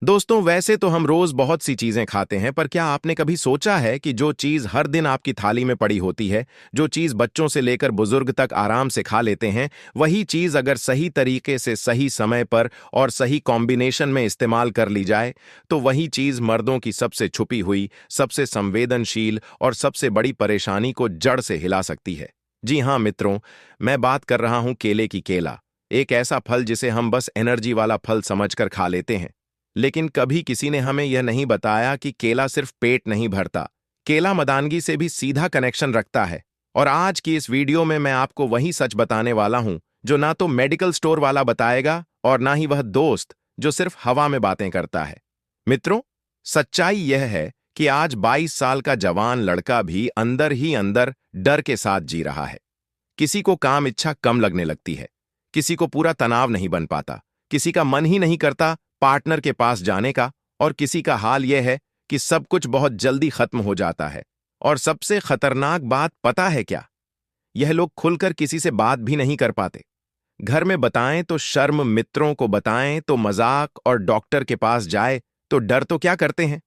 दोस्तों, वैसे तो हम रोज बहुत सी चीजें खाते हैं, पर क्या आपने कभी सोचा है कि जो चीज हर दिन आपकी थाली में पड़ी होती है, जो चीज बच्चों से लेकर बुजुर्ग तक आराम से खा लेते हैं, वही चीज अगर सही तरीके से सही समय पर और सही कॉम्बिनेशन में इस्तेमाल कर ली जाए, तो वही चीज मर्दों की सबसे छुपी हुई, सबसे संवेदनशील और सबसे बड़ी परेशानी को जड़ से हिला सकती है। जी हाँ मित्रों, मैं बात कर रहा हूं केले की। केला एक ऐसा फल जिसे हम बस एनर्जी वाला फल समझकर खा लेते हैं, लेकिन कभी किसी ने हमें यह नहीं बताया कि केला सिर्फ पेट नहीं भरता, केला मर्दानगी से भी सीधा कनेक्शन रखता है। और आज की इस वीडियो में मैं आपको वही सच बताने वाला हूं जो ना तो मेडिकल स्टोर वाला बताएगा और ना ही वह दोस्त जो सिर्फ हवा में बातें करता है। मित्रों, सच्चाई यह है कि आज 22 साल का जवान लड़का भी अंदर ही अंदर डर के साथ जी रहा है। किसी को काम इच्छा कम लगने लगती है, किसी को पूरा तनाव नहीं बन पाता, किसी का मन ही नहीं करता पार्टनर के पास जाने का, और किसी का हाल यह है कि सब कुछ बहुत जल्दी खत्म हो जाता है। और सबसे खतरनाक बात पता है क्या? यह लोग खुलकर किसी से बात भी नहीं कर पाते। घर में बताएं तो शर्म, मित्रों को बताएं तो मजाक, और डॉक्टर के पास जाए तो डर। तो क्या करते हैं?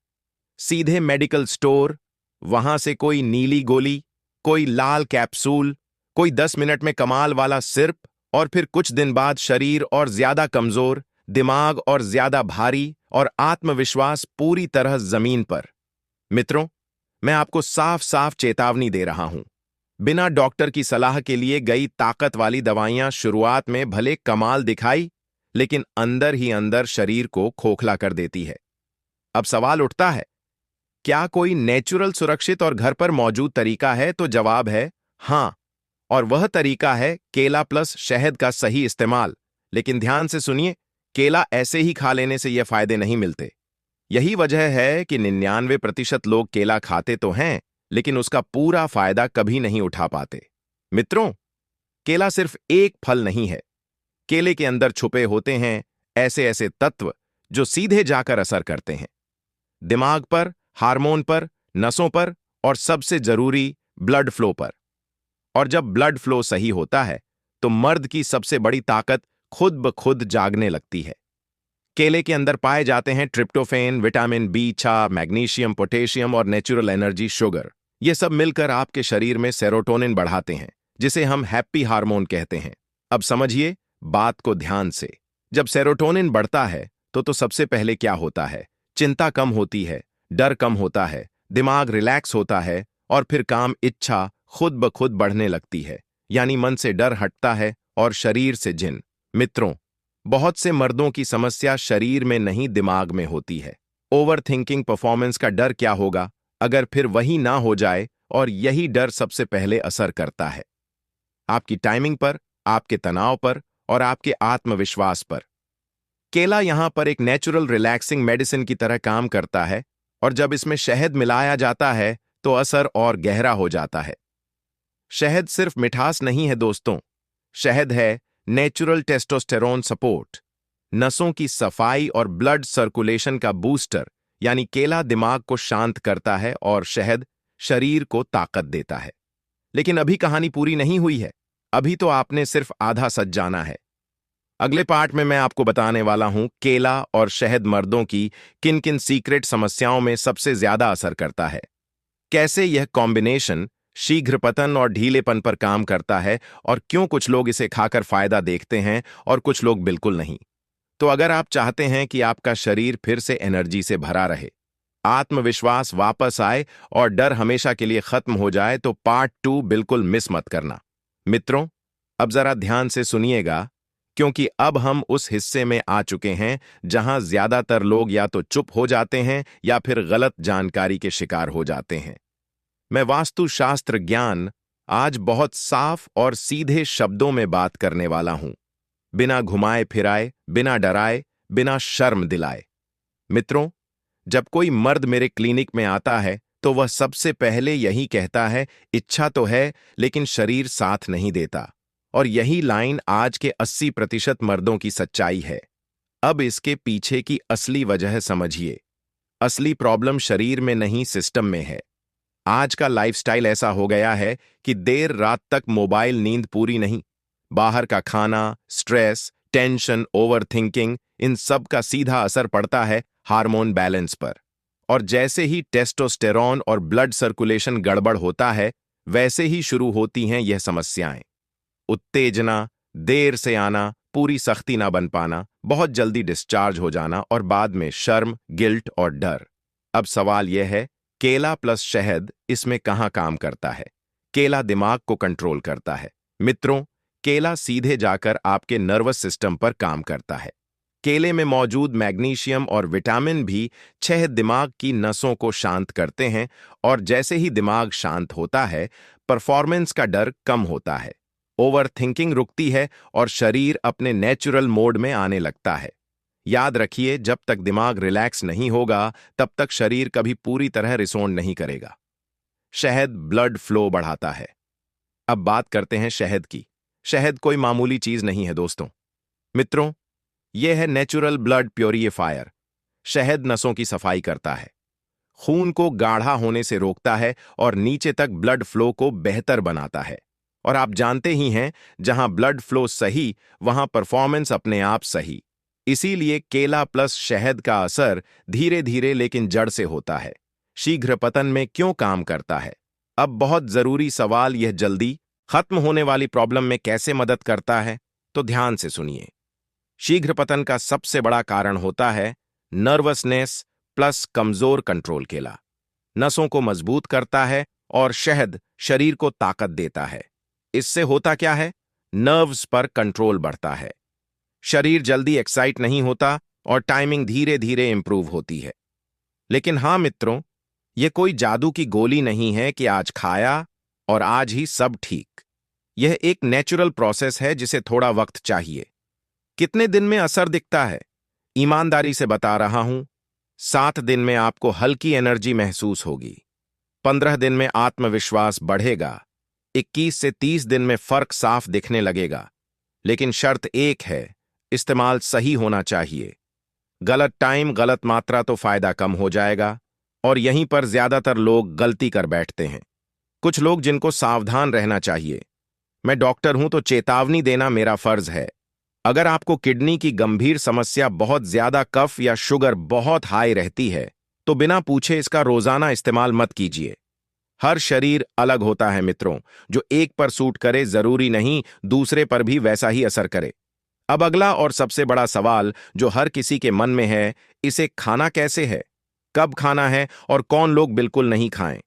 सीधे मेडिकल स्टोर, वहां से कोई नीली गोली, कोई लाल कैप्सूल, कोई 10 मिनट में कमाल वाला सिरप, और फिर कुछ दिन बाद शरीर और ज्यादा कमजोर, दिमाग और ज्यादा भारी, और आत्मविश्वास पूरी तरह जमीन पर। मित्रों, मैं आपको साफ साफ चेतावनी दे रहा हूं। बिना डॉक्टर की सलाह के लिए गई ताकत वाली दवाइयां शुरुआत में भले कमाल दिखाई, लेकिन अंदर ही अंदर शरीर को खोखला कर देती है। अब सवाल उठता है, क्या कोई नेचुरल, सुरक्षित और घर पर मौजूद तरीका है? तो जवाब है हां। और वह तरीका है केला प्लस शहद का सही इस्तेमाल। लेकिन ध्यान से सुनिए, केला ऐसे ही खा लेने से ये फायदे नहीं मिलते। यही वजह है कि 99% लोग केला खाते तो हैं, लेकिन उसका पूरा फायदा कभी नहीं उठा पाते। मित्रों, केला सिर्फ एक फल नहीं है। केले के अंदर छुपे होते हैं ऐसे ऐसे तत्व जो सीधे जाकर असर करते हैं दिमाग पर, हार्मोन पर, नसों पर, और सबसे जरूरी ब्लड फ्लो पर। और जब ब्लड फ्लो सही होता है, तो मर्द की सबसे बड़ी ताकत खुद ब खुद जागने लगती है। केले के अंदर पाए जाते हैं tryptophan, vitamin B6, magnesium, potassium और नेचुरल एनर्जी शुगर। ये सब मिलकर आपके शरीर में सेरोटोनिन बढ़ाते हैं, जिसे हम हैप्पी हार्मोन कहते हैं। अब समझिए बात को ध्यान से। जब सेरोटोनिन बढ़ता है तो सबसे पहले क्या होता है? चिंता कम होती है, डर कम होता है, दिमाग रिलैक्स होता है, और फिर काम इच्छा खुद ब खुद बढ़ने लगती है। यानी मन से डर हटता है और शरीर से जिन। मित्रों, बहुत से मर्दों की समस्या शरीर में नहीं, दिमाग में होती है। ओवर थिंकिंग, परफॉर्मेंस का डर क्या होगा अगर फिर वही ना हो जाए, और यही डर सबसे पहले असर करता है आपकी टाइमिंग पर, आपके तनाव पर, और आपके आत्मविश्वास पर। केला यहां पर एक नेचुरल रिलैक्सिंग मेडिसिन की तरह काम करता है, और जब इसमें शहद मिलाया जाता है तो असर और गहरा हो जाता है। शहद सिर्फ मिठास नहीं है दोस्तों, शहद है नेचुरल टेस्टोस्टेरोन सपोर्ट, नसों की सफाई और ब्लड सर्कुलेशन का बूस्टर। यानी केला दिमाग को शांत करता है और शहद शरीर को ताकत देता है। लेकिन अभी कहानी पूरी नहीं हुई है। अभी तो आपने सिर्फ आधा सच जाना है। अगले पार्ट में मैं आपको बताने वाला हूं केला और शहद मर्दों की किन किन सीक्रेट समस्याओं में सबसे ज्यादा असर करता है, कैसे यह कॉम्बिनेशन शीघ्र पतन और ढीलेपन पर काम करता है, और क्यों कुछ लोग इसे खाकर फायदा देखते हैं और कुछ लोग बिल्कुल नहीं। तो अगर आप चाहते हैं कि आपका शरीर फिर से एनर्जी से भरा रहे, आत्मविश्वास वापस आए और डर हमेशा के लिए खत्म हो जाए, तो पार्ट 2 बिल्कुल मिस मत करना। मित्रों, अब जरा ध्यान से सुनिएगा, क्योंकि अब हम उस हिस्से में आ चुके हैं जहां ज्यादातर लोग या तो चुप हो जाते हैं या फिर गलत जानकारी के शिकार हो जाते हैं। मैं वास्तुशास्त्र ज्ञान आज बहुत साफ और सीधे शब्दों में बात करने वाला हूं, बिना घुमाए फिराए, बिना डराए, बिना शर्म दिलाए। मित्रों, जब कोई मर्द मेरे क्लिनिक में आता है तो वह सबसे पहले यही कहता है, इच्छा तो है लेकिन शरीर साथ नहीं देता। और यही लाइन आज के 80% मर्दों की सच्चाई है। अब इसके पीछे की असली वजह समझिए। असली प्रॉब्लम शरीर में नहीं, सिस्टम में है। आज का लाइफस्टाइल ऐसा हो गया है कि देर रात तक मोबाइल, नींद पूरी नहीं, बाहर का खाना, स्ट्रेस, टेंशन, ओवर थिंकिंग, इन सब का सीधा असर पड़ता है हार्मोन बैलेंस पर। और जैसे ही टेस्टोस्टेरॉन और ब्लड सर्कुलेशन गड़बड़ होता है, वैसे ही शुरू होती हैं यह समस्याएं। उत्तेजना, देर से आना, पूरी सख्ती ना बन पाना, बहुत जल्दी डिस्चार्ज हो जाना और बाद में शर्म, गिल्ट और डर। अब सवाल यह है, केला प्लस शहद इसमें कहाँ काम करता है? केला दिमाग को कंट्रोल करता है। मित्रों, केला सीधे जाकर आपके नर्वस सिस्टम पर काम करता है। केले में मौजूद मैग्नीशियम और विटामिन भी 6 दिमाग की नसों को शांत करते हैं और जैसे ही दिमाग शांत होता है, परफॉर्मेंस का डर कम होता है, ओवर थिंकिंग रुकती है और शरीर अपने नेचुरल मोड में आने लगता है। याद रखिए, जब तक दिमाग रिलैक्स नहीं होगा, तब तक शरीर कभी पूरी तरह रिसोंड नहीं करेगा। शहद ब्लड फ्लो बढ़ाता है। अब बात करते हैं शहद की। शहद कोई मामूली चीज नहीं है दोस्तों। मित्रों, यह है नेचुरल ब्लड प्योरीफायर। शहद नसों की सफाई करता है, खून को गाढ़ा होने से रोकता है और नीचे तक ब्लड फ्लो को बेहतर बनाता है। और आप जानते ही हैं, जहां ब्लड फ्लो सही, वहां परफॉर्मेंस अपने आप सही। इसीलिए केला प्लस शहद का असर धीरे धीरे लेकिन जड़ से होता है। शीघ्र पतन में क्यों काम करता है? अब बहुत जरूरी सवाल, यह जल्दी खत्म होने वाली प्रॉब्लम में कैसे मदद करता है? तो ध्यान से सुनिए। शीघ्र पतन का सबसे बड़ा कारण होता है नर्वसनेस प्लस कमजोर कंट्रोल। केला नसों को मजबूत करता है और शहद शरीर को ताकत देता है। इससे होता क्या है? नर्व्स पर कंट्रोल बढ़ता है, शरीर जल्दी एक्साइट नहीं होता और टाइमिंग धीरे धीरे इंप्रूव होती है। लेकिन हां मित्रों, यह कोई जादू की गोली नहीं है कि आज खाया और आज ही सब ठीक। यह एक नेचुरल प्रोसेस है जिसे थोड़ा वक्त चाहिए। कितने दिन में असर दिखता है? ईमानदारी से बता रहा हूं, 7 दिन में आपको हल्की एनर्जी महसूस होगी, 15 दिन में आत्मविश्वास बढ़ेगा, 21 से 30 दिन में फर्क साफ दिखने लगेगा। लेकिन शर्त एक है, इस्तेमाल सही होना चाहिए। गलत टाइम, गलत मात्रा तो फायदा कम हो जाएगा। और यहीं पर ज्यादातर लोग गलती कर बैठते हैं। कुछ लोग जिनको सावधान रहना चाहिए। मैं डॉक्टर हूं तो चेतावनी देना मेरा फर्ज है। अगर आपको किडनी की गंभीर समस्या, बहुत ज्यादा कफ या शुगर बहुत हाई रहती है, तो बिना पूछे इसका रोजाना इस्तेमाल मत कीजिए। हर शरीर अलग होता है मित्रों, जो एक पर सूट करे जरूरी नहीं दूसरे पर भी वैसा ही असर करे। अब अगला और सबसे बड़ा सवाल जो हर किसी के मन में है, इसे खाना कैसे है, कब खाना है और कौन लोग बिल्कुल नहीं खाएं।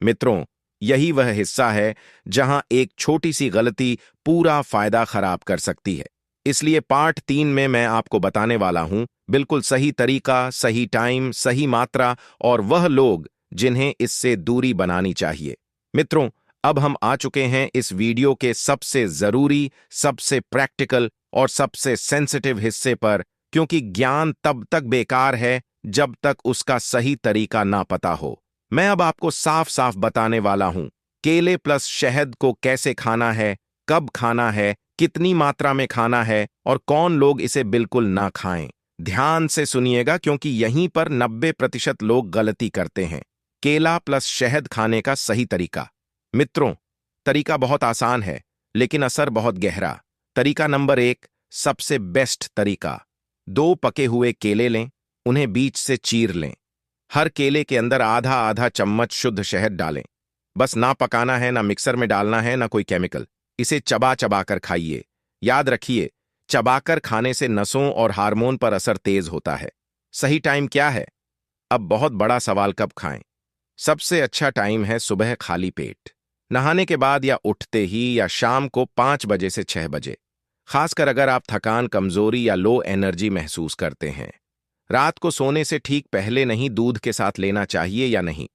मित्रों, यही वह हिस्सा है जहां एक छोटी सी गलती पूरा फायदा खराब कर सकती है। इसलिए पार्ट 3 में मैं आपको बताने वाला हूं बिल्कुल सही तरीका, सही टाइम, सही मात्रा और वह लोग जिन्हें इससे दूरी बनानी चाहिए। मित्रों, अब हम आ चुके हैं इस वीडियो के सबसे जरूरी, सबसे प्रैक्टिकल और सबसे सेंसिटिव हिस्से पर, क्योंकि ज्ञान तब तक बेकार है जब तक उसका सही तरीका ना पता हो। मैं अब आपको साफ साफ बताने वाला हूं, केले प्लस शहद को कैसे खाना है, कब खाना है, कितनी मात्रा में खाना है और कौन लोग इसे बिल्कुल ना खाएं। ध्यान से सुनिएगा, क्योंकि यहीं पर 90% लोग गलती करते हैं। केला प्लस शहद खाने का सही तरीका। मित्रों, तरीका बहुत आसान है, लेकिन असर बहुत गहरा। तरीका नंबर 1, सबसे बेस्ट तरीका। 2 पके हुए केले लें, उन्हें बीच से चीर लें। हर केले के अंदर आधा आधा चम्मच शुद्ध शहद डालें। बस ना पकाना है, ना मिक्सर में डालना है, ना कोई केमिकल। इसे चबा चबा कर खाइए। याद रखिए, चबाकर खाने से नसों और हार्मोन पर असर तेज होता है। सही टाइम क्या है? अब बहुत बड़ा सवाल, कब खाएं? सबसे अच्छा टाइम है सुबह खाली पेट, नहाने के बाद या उठते ही, या शाम को 5 बजे से 6 बजे। खासकर अगर आप थकान, कमजोरी या लो एनर्जी महसूस करते हैं। रात को सोने से ठीक पहले नहीं, दूध के साथ लेना चाहिए या नहीं?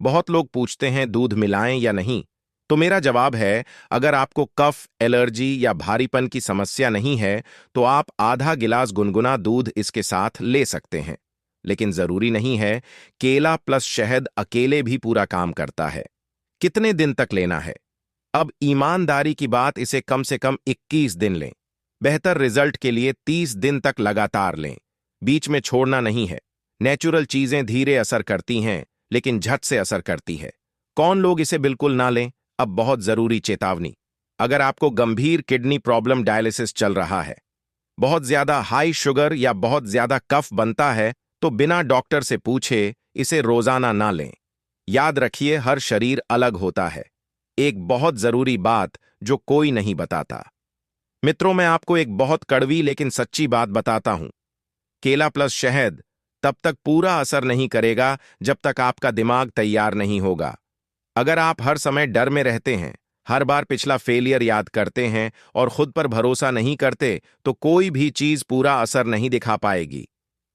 बहुत लोग पूछते हैं दूध मिलाएं या नहीं। तो मेरा जवाब है, अगर आपको कफ, एलर्जी या भारीपन की समस्या नहीं है, तो आप आधा गिलास गुनगुना दूध इसके साथ ले सकते हैं। लेकिन जरूरी नहीं है। केला प्लस शहद अकेले भी पूरा काम करता है। कितने दिन तक लेना है? अब ईमानदारी की बात, इसे कम से कम 21 दिन लें। बेहतर रिजल्ट के लिए 30 दिन तक लगातार लें, बीच में छोड़ना नहीं है। नेचुरल चीजें धीरे असर करती हैं, लेकिन झट से असर करती है। कौन लोग इसे बिल्कुल ना लें? अब बहुत जरूरी चेतावनी। अगर आपको गंभीर किडनी प्रॉब्लम, डायलिसिस चल रहा है, बहुत ज्यादा हाई शुगर या बहुत ज्यादा कफ बनता है, तो बिना डॉक्टर से पूछे इसे रोजाना ना लें। याद रखिए, हर शरीर अलग होता है। एक बहुत जरूरी बात जो कोई नहीं बताता। मित्रों, मैं आपको एक बहुत कड़वी लेकिन सच्ची बात बताता हूं। केला प्लस शहद तब तक पूरा असर नहीं करेगा जब तक आपका दिमाग तैयार नहीं होगा। अगर आप हर समय डर में रहते हैं, हर बार पिछला फेलियर याद करते हैं और खुद पर भरोसा नहीं करते, तो कोई भी चीज पूरा असर नहीं दिखा पाएगी।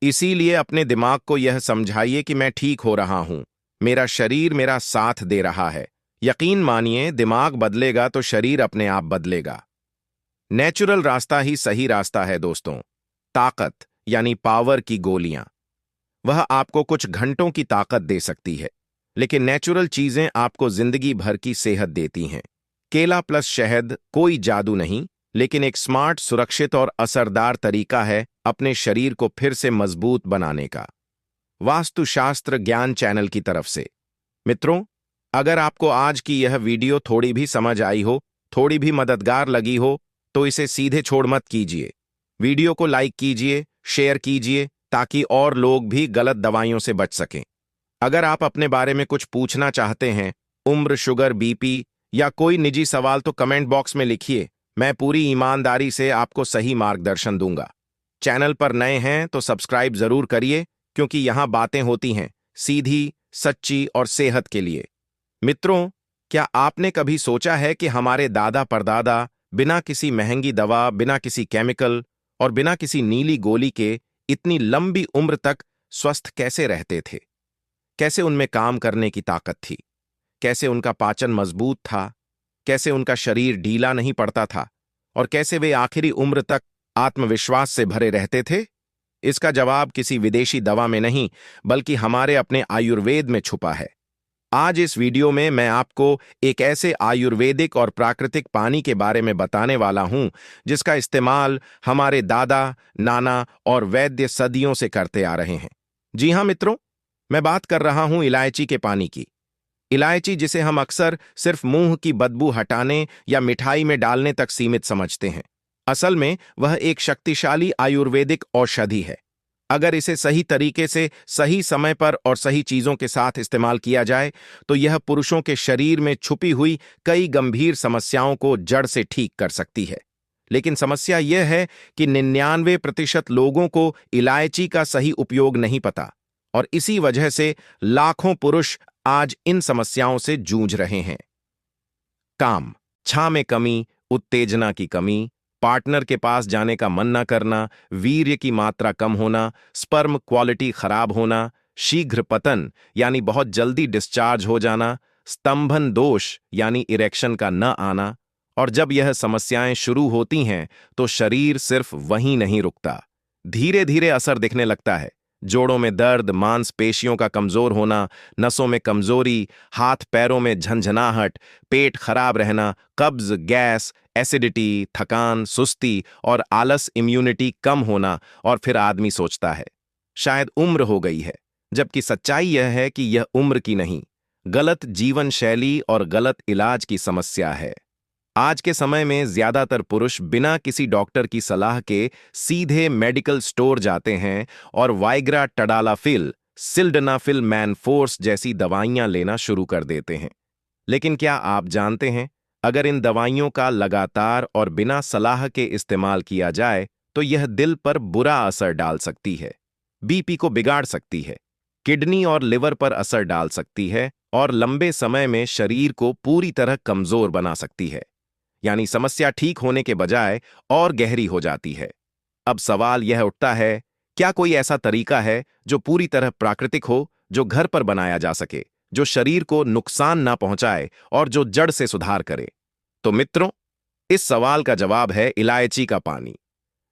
इसीलिए अपने दिमाग को यह समझाइए कि मैं ठीक हो रहा हूं, मेरा शरीर मेरा साथ दे रहा है। यकीन मानिए, दिमाग बदलेगा तो शरीर अपने आप बदलेगा। नेचुरल रास्ता ही सही रास्ता है दोस्तों। ताकत यानी पावर की गोलियां, वह आपको कुछ घंटों की ताकत दे सकती है, लेकिन नेचुरल चीजें आपको जिंदगी भर की सेहत देती हैं। केला प्लस शहद कोई जादू नहीं, लेकिन एक स्मार्ट, सुरक्षित और असरदार तरीका है अपने शरीर को फिर से मजबूत बनाने का। वास्तुशास्त्र ज्ञान चैनल की तरफ से। मित्रों, अगर आपको आज की यह वीडियो थोड़ी भी समझ आई हो, थोड़ी भी मददगार लगी हो, तो इसे सीधे छोड़ मत कीजिए। वीडियो को लाइक कीजिए, शेयर कीजिए, ताकि और लोग भी गलत दवाइयों से बच सकें। अगर आप अपने बारे में कुछ पूछना चाहते हैं, उम्र, शुगर, बीपी या कोई निजी सवाल, तो कमेंट बॉक्स में लिखिए। मैं पूरी ईमानदारी से आपको सही मार्गदर्शन दूंगा। चैनल पर नए हैं तो सब्सक्राइब जरूर करिए, क्योंकि यहां बातें होती हैं सीधी, सच्ची और सेहत के लिए। मित्रों, क्या आपने कभी सोचा है कि हमारे दादा परदादा बिना किसी महंगी दवा, बिना किसी केमिकल और बिना किसी नीली गोली के इतनी लंबी उम्र तक स्वस्थ कैसे रहते थे? कैसे उनमें काम करने की ताकत थी? कैसे उनका पाचन मजबूत था? कैसे उनका शरीर ढीला नहीं पड़ता था? और कैसे वे आखिरी उम्र तक आत्मविश्वास से भरे रहते थे? इसका जवाब किसी विदेशी दवा में नहीं, बल्कि हमारे अपने आयुर्वेद में छुपा है। आज इस वीडियो में मैं आपको एक ऐसे आयुर्वेदिक और प्राकृतिक पानी के बारे में बताने वाला हूं, जिसका इस्तेमाल हमारे दादा, नाना और वैद्य सदियों से करते आ रहे हैं। जी हां मित्रों, मैं बात कर रहा हूं इलायची के पानी की। इलायची, जिसे हम अक्सर सिर्फ मुंह की बदबू हटाने या मिठाई में डालने तक सीमित समझते हैं, असल में वह एक शक्तिशाली आयुर्वेदिक औषधि है। अगर इसे सही तरीके से, सही समय पर और सही चीजों के साथ इस्तेमाल किया जाए, तो यह पुरुषों के शरीर में छुपी हुई कई गंभीर समस्याओं को जड़ से ठीक कर सकती है। लेकिन समस्या यह है कि 99% लोगों को इलायची का सही उपयोग नहीं पता, और इसी वजह से लाखों पुरुष आज इन समस्याओं से जूझ रहे हैं। काम, छा में कमी, उत्तेजना की कमी, पार्टनर के पास जाने का मन न करना, वीर्य की मात्रा कम होना, स्पर्म क्वालिटी खराब होना, शीघ्र पतन यानी बहुत जल्दी डिस्चार्ज हो जाना, स्तंभन दोष यानी इरेक्शन का न आना। और जब यह समस्याएं शुरू होती हैं, तो शरीर सिर्फ वहीं नहीं रुकता, धीरे धीरे असर दिखने लगता है। जोड़ों में दर्द, मांसपेशियों का कमजोर होना, नसों में कमजोरी, हाथ पैरों में झंझनाहट, पेट खराब रहना, कब्ज, गैस, एसिडिटी, थकान, सुस्ती और आलस, इम्यूनिटी कम होना। और फिर आदमी सोचता है शायद उम्र हो गई है, जबकि सच्चाई यह है कि यह उम्र की नहीं, गलत जीवन शैली और गलत इलाज की समस्या है। आज के समय में ज्यादातर पुरुष बिना किसी डॉक्टर की सलाह के सीधे मेडिकल स्टोर जाते हैं और वाइग्रा, टडालाफिल, सिल्डनाफिल, मैनफोर्स जैसी दवाइयां लेना शुरू कर देते हैं। लेकिन क्या आप जानते हैं, अगर इन दवाइयों का लगातार और बिना सलाह के इस्तेमाल किया जाए, तो यह दिल पर बुरा असर डाल सकती है, बीपी को बिगाड़ सकती है, किडनी और लिवर पर असर डाल सकती है, और लंबे समय में शरीर को पूरी तरह कमजोर बना सकती है। यानी समस्या ठीक होने के बजाय और गहरी हो जाती है। अब सवाल यह उठता है, क्या कोई ऐसा तरीका है जो पूरी तरह प्राकृतिक हो, जो घर पर बनाया जा सके, जो शरीर को नुकसान ना पहुंचाए और जो जड़ से सुधार करे? तो मित्रों, इस सवाल का जवाब है इलायची का पानी।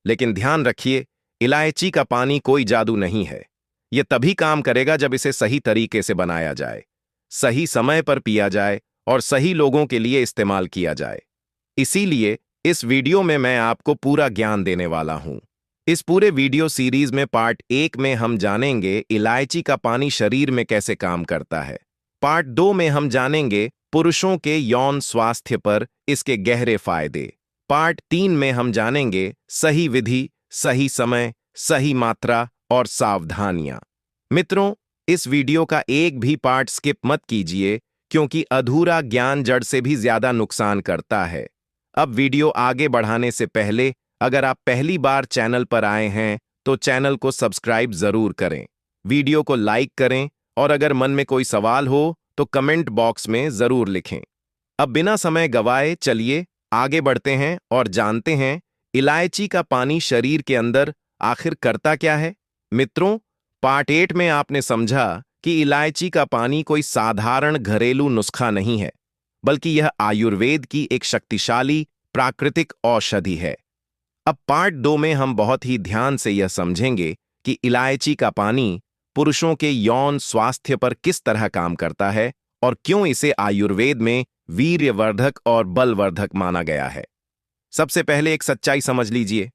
लेकिन ध्यान रखिए, इलायची का पानी कोई जादू नहीं है। यह तभी काम करेगा जब इसे सही तरीके से बनाया जाए, सही समय पर पिया जाए और सही लोगों के लिए इस्तेमाल किया जाए। इसीलिए इस वीडियो में मैं आपको पूरा ज्ञान देने वाला हूं। इस पूरे वीडियो सीरीज में पार्ट 1 में हम जानेंगे इलायची का पानी शरीर में कैसे काम करता है। पार्ट 2 में हम जानेंगे पुरुषों के यौन स्वास्थ्य पर इसके गहरे फायदे। पार्ट 3 में हम जानेंगे सही विधि, सही समय, सही मात्रा और सावधानियां। मित्रों, इस वीडियो का एक भी पार्ट स्किप मत कीजिए, क्योंकि अधूरा ज्ञान जड़ से भी ज्यादा नुकसान करता है। अब वीडियो आगे बढ़ाने से पहले अगर आप पहली बार चैनल पर आए हैं तो चैनल को सब्सक्राइब जरूर करें, वीडियो को लाइक करें और अगर मन में कोई सवाल हो तो कमेंट बॉक्स में जरूर लिखें। अब बिना समय गवाए चलिए आगे बढ़ते हैं और जानते हैं इलायची का पानी शरीर के अंदर आखिर करता क्या है। मित्रों, पार्ट 8 में आपने समझा कि इलायची का पानी कोई साधारण घरेलू नुस्खा नहीं है, बल्कि यह आयुर्वेद की एक शक्तिशाली प्राकृतिक औषधि है। अब पार्ट 2 में हम बहुत ही ध्यान से यह समझेंगे कि इलायची का पानी पुरुषों के यौन स्वास्थ्य पर किस तरह काम करता है और क्यों इसे आयुर्वेद में वीर्यवर्धक और बलवर्धक माना गया है। सबसे पहले एक सच्चाई समझ लीजिए,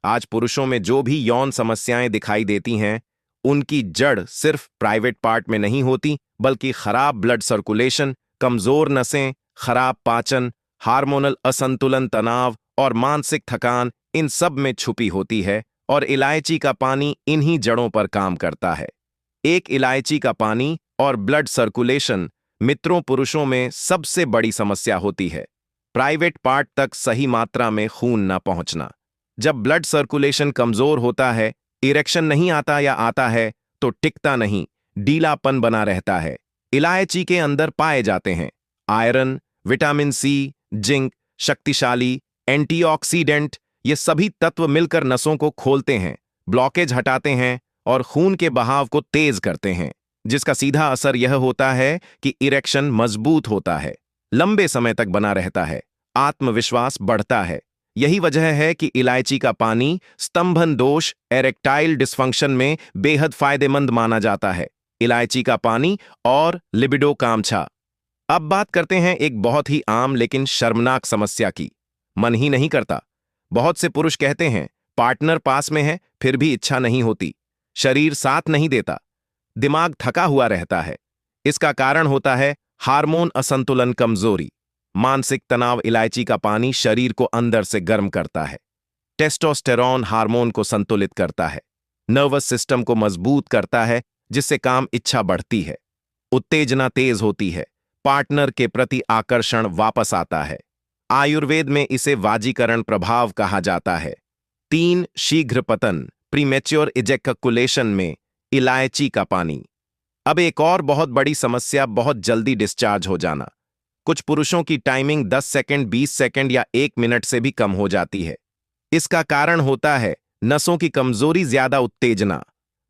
आज पुरुषों में जो भी यौन समस्याएं दिखाई देती हैं, उनकी जड़ सिर्फ प्राइवेट पार्ट में नहीं होती, बल्कि खराब ब्लड सर्कुलेशन, कमजोर नसें, खराब पाचन, हार्मोनल असंतुलन, तनाव और मानसिक थकान, इन सब में छुपी होती है और इलायची का पानी इन्हीं जड़ों पर काम करता है। एक इलायची का पानी और ब्लड सर्कुलेशन मित्रों पुरुषों में सबसे बड़ी समस्या होती है। प्राइवेट पार्ट तक सही मात्रा में खून न पहुंचना। जब ब्लड सर्कुलेशन कमजोर होता है, इरेक्शन नहीं आता या आता है तो टिकता नहीं, ढीलापन बना रहता है। इलायची के अंदर पाए जाते हैं आयरन, विटामिन सी, जिंक, शक्तिशाली एंटीऑक्सीडेंट। ये सभी तत्व मिलकर नसों को खोलते हैं, ब्लॉकेज हटाते हैं और खून के बहाव को तेज करते हैं, जिसका सीधा असर यह होता है कि इरेक्शन मजबूत होता है, लंबे समय तक बना रहता है, आत्मविश्वास बढ़ता है। यही वजह है कि इलायची का पानी स्तंभन दोष, एरेक्टाइल डिस्फंक्शन में बेहद फायदेमंद माना जाता है। इलायची का पानी और लिबिडो कामछा। अब बात करते हैं एक बहुत ही आम लेकिन शर्मनाक समस्या की, मन ही नहीं करता। बहुत से पुरुष कहते हैं पार्टनर पास में है फिर भी इच्छा नहीं होती, शरीर साथ नहीं देता, दिमाग थका हुआ रहता है। इसका कारण होता है हार्मोन असंतुलन, कमजोरी, मानसिक तनाव। इलायची का पानी शरीर को अंदर से गर्म करता है, टेस्टोस्टेरोन हार्मोन को संतुलित करता है, नर्वस सिस्टम को मजबूत करता है, जिससे काम इच्छा बढ़ती है, उत्तेजना तेज होती है, पार्टनर के प्रति आकर्षण वापस आता है। आयुर्वेद में इसे वाजीकरण प्रभाव कहा जाता है। 3 शीघ्र पतन, प्रीमेच्योर इजैकुलेशन में इलायची का पानी। अब एक और बहुत बड़ी समस्या, बहुत जल्दी डिस्चार्ज हो जाना। कुछ पुरुषों की टाइमिंग 10 सेकंड, 20 सेकंड या 1 मिनट से भी कम हो जाती है। इसका कारण होता है नसों की कमजोरी, ज्यादा उत्तेजना,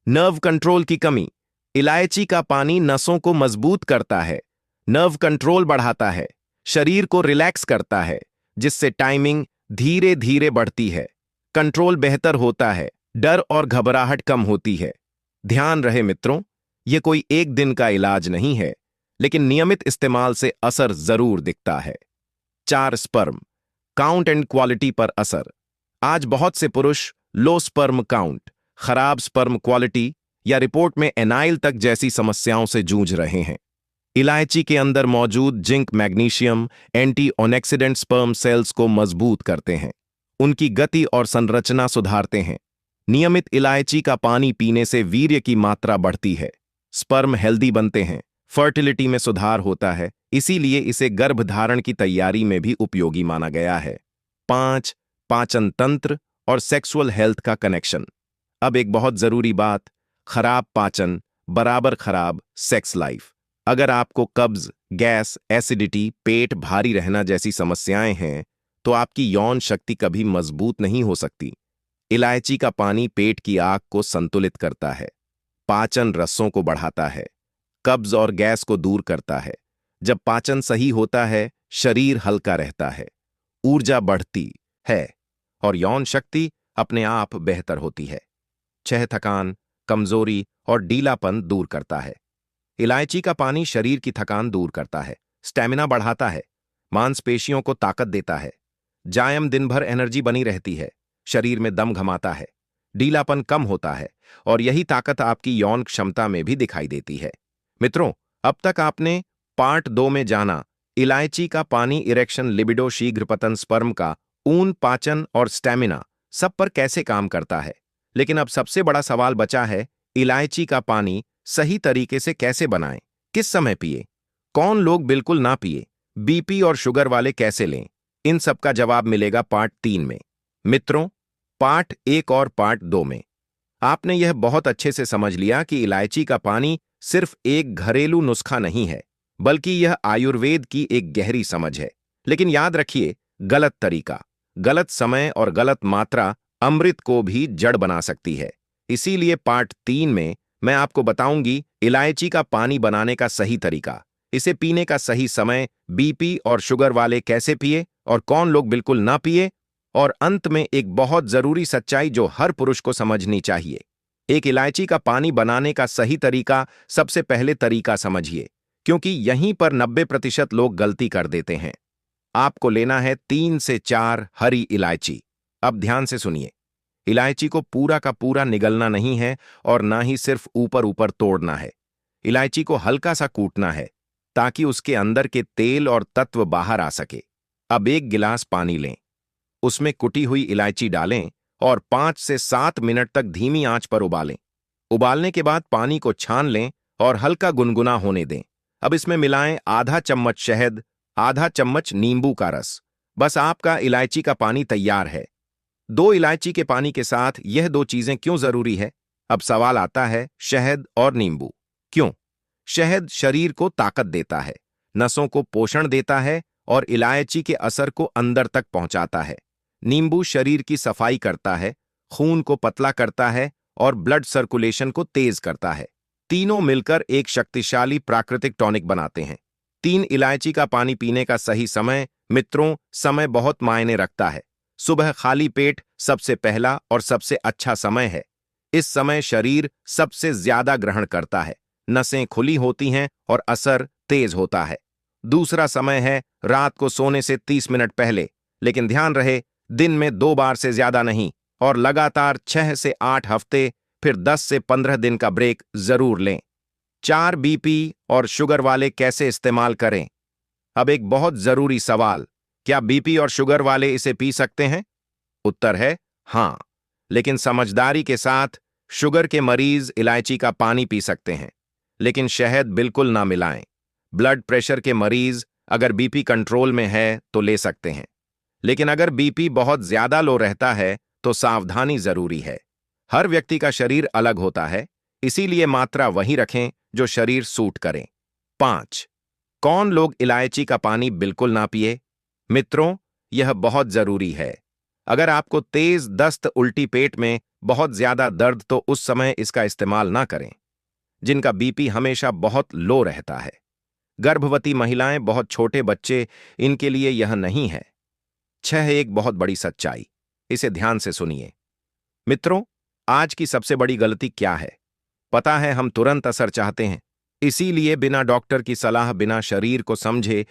नर्व कंट्रोल की कमी। इलायची का पानी नसों को मजबूत करता है, नर्व कंट्रोल बढ़ाता है, शरीर को रिलैक्स करता है, जिससे टाइमिंग धीरे धीरे बढ़ती है, कंट्रोल बेहतर होता है, डर और घबराहट कम होती है। ध्यान रहे मित्रों, यह कोई एक दिन का इलाज नहीं है, लेकिन नियमित इस्तेमाल से असर जरूर दिखता है। 4 स्पर्म काउंट एंड क्वालिटी पर असर। आज बहुत से पुरुष लो स्पर्म काउंट, खराब स्पर्म क्वालिटी या रिपोर्ट में एनाइल तक जैसी समस्याओं से जूझ रहे हैं। इलायची के अंदर मौजूद zinc, magnesium antioxidant sperm cells को मजबूत करते हैं, उनकी गति और संरचना सुधारते हैं। नियमित इलायची का पानी पीने से वीर्य की मात्रा बढ़ती है, स्पर्म हेल्दी बनते हैं, फर्टिलिटी में सुधार होता है, इसीलिए इसे गर्भधारण की तैयारी में भी उपयोगी माना गया है। 5 पाचन तंत्र और सेक्सुअल हेल्थ का कनेक्शन। अब एक बहुत जरूरी बात, खराब पाचन बराबर खराब सेक्स लाइफ। अगर आपको कब्ज, गैस, एसिडिटी, पेट भारी रहना जैसी समस्याएं हैं, तो आपकी यौन शक्ति कभी मजबूत नहीं हो सकती। इलायची का पानी पेट की आग को संतुलित करता है, पाचन रसों को बढ़ाता है, कब्ज और गैस को दूर करता है। जब पाचन सही होता है, शरीर हल्का रहता है, ऊर्जा बढ़ती है और यौन शक्ति अपने आप बेहतर होती है। 6 थकान, कमजोरी और ढीलापन दूर करता है। इलायची का पानी शरीर की थकान दूर करता है, स्टैमिना बढ़ाता है, मांसपेशियों को ताकत देता है, जायम दिन भर एनर्जी बनी रहती है, शरीर में दम घमाता है, ढीलापन कम होता है और यही ताकत आपकी यौन क्षमता में भी दिखाई देती है। मित्रों, अब तक आपने पार्ट 2 में जाना इलायची का पानी इरेक्शन, लिबिडो, शीघ्र पतन, स्पर्म का ऊन, पाचन और स्टैमिना सब पर कैसे काम करता है। लेकिन अब सबसे बड़ा सवाल बचा है, इलायची का पानी सही तरीके से कैसे बनाएं, किस समय पिए, कौन लोग बिल्कुल ना पिए, बीपी और शुगर वाले कैसे लें, इन सब का जवाब मिलेगा पार्ट 3 में। मित्रों, पार्ट 1 और पार्ट 2 में आपने यह बहुत अच्छे से समझ लिया कि इलायची का पानी सिर्फ एक घरेलू नुस्खा नहीं है, बल्कि यह आयुर्वेद की एक गहरी समझ है। लेकिन याद रखिए, गलत तरीका, गलत समय और गलत मात्रा अमृत को भी जड़ बना सकती है। इसीलिए पार्ट 3 में मैं आपको बताऊंगी इलायची का पानी बनाने का सही तरीका, इसे पीने का सही समय, बीपी और शुगर वाले कैसे पिए और कौन लोग बिल्कुल ना पिए, और अंत में एक बहुत जरूरी सच्चाई जो हर पुरुष को समझनी चाहिए। एक इलायची का पानी बनाने का सही तरीका, सबसे पहले तरीका समझिए, क्योंकि यहीं पर 90% लोग गलती कर देते हैं। आपको लेना है 3 से 4 हरी इलायची। अब ध्यान से सुनिए, इलायची को पूरा का पूरा निगलना नहीं है और ना ही सिर्फ ऊपर ऊपर तोड़ना है। इलायची को हल्का सा कूटना है ताकि उसके अंदर के तेल और तत्व बाहर आ सके। अब 1 गिलास पानी लें, उसमें कुटी हुई इलायची डालें और 5 से 7 मिनट तक धीमी आंच पर उबालें। उबालने के बाद पानी को छान लें और हल्का गुनगुना होने दें। अब इसमें मिलाएं आधा चम्मच शहद, आधा चम्मच नींबू का रस। बस आपका इलायची का पानी तैयार है। 2 इलायची के पानी के साथ यह 2 चीजें क्यों जरूरी है? अब सवाल आता है, शहद और नींबू क्यों? शहद शरीर को ताकत देता है, नसों को पोषण देता है और इलायची के असर को अंदर तक पहुंचाता है। नींबू शरीर की सफाई करता है, खून को पतला करता है और ब्लड सर्कुलेशन को तेज करता है। तीनों मिलकर एक शक्तिशाली प्राकृतिक टॉनिक बनाते हैं। 3 इलायची का पानी पीने का सही समय, मित्रों, समय बहुत मायने रखता है। सुबह खाली पेट सबसे पहला और सबसे अच्छा समय है। इस समय शरीर सबसे ज्यादा ग्रहण करता है, नसें खुली होती हैं और असर तेज होता है। दूसरा समय है रात को सोने से 30 मिनट पहले, लेकिन ध्यान रहे, दिन में 2 बार से ज्यादा नहीं, और लगातार 6 से 8 हफ्ते, फिर 10 से 15 दिन का ब्रेक जरूर लें। 4 बीपी और शुगर वाले कैसे इस्तेमाल करें? अब एक बहुत जरूरी सवाल, क्या बीपी और शुगर वाले इसे पी सकते हैं? उत्तर है हां, लेकिन समझदारी के साथ। शुगर के मरीज इलायची का पानी पी सकते हैं, लेकिन शहद बिल्कुल ना मिलाएं। ब्लड प्रेशर के मरीज अगर बीपी कंट्रोल में है तो ले सकते हैं, लेकिन अगर बीपी बहुत ज्यादा लो रहता है तो सावधानी जरूरी है। हर व्यक्ति का शरीर अलग होता है, इसीलिए मात्रा वही रखें जो शरीर सूट करे। 5. कौन लोग इलायची का पानी बिल्कुल ना पिए? मित्रों, यह बहुत जरूरी है। अगर आपको तेज दस्त, उल्टी, पेट में बहुत ज्यादा दर्द, तो उस समय इसका इस्तेमाल ना करें। जिनका बीपी हमेशा बहुत लो रहता है, गर्भवती महिलाएं, बहुत छोटे बच्चे, इनके लिए यह नहीं है। 6. एक बहुत बड़ी सच्चाई, इसे ध्यान से सुनिए। मित्रों, आज की सबसे बड़ी गलती क्या है? पता है, हम तुरंत असर चाहते हैं, इसीलिए बिना डॉक्टर की सलाह, बिना शरीर को समझे